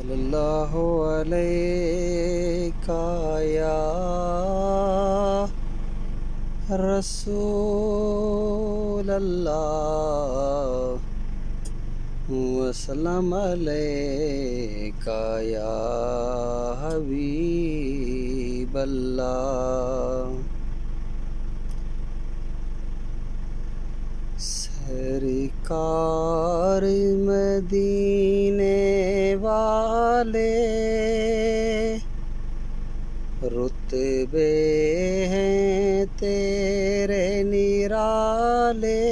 सल्लल्लाहु अलैका या रसूल अल्लाह वसल्लम अलैका या हबीब अल्लाह। सरकार मदीने वाले रुतबे हैं तेरे निराले।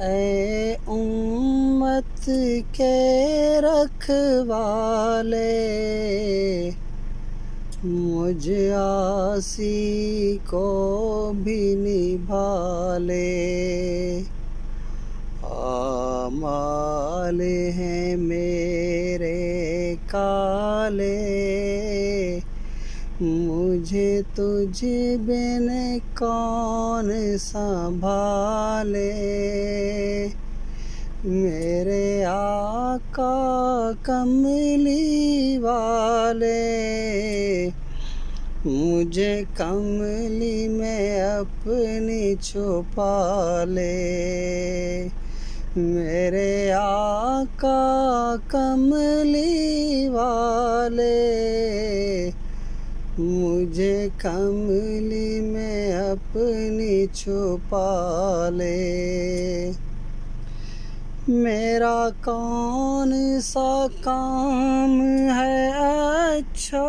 ऐ उम्मत के रखवाले मुझ आसी को भी निभाले। आमाल हैं मेरे काले मुझे तुझ बिन कौन संभाले। मेरे आका कमली वाले मुझे कमली में अपनी छुपा ले। मेरे आका कमली वाले मुझे कमली में अपनी छुपा ले। मेरा कौन सा काम है अच्छा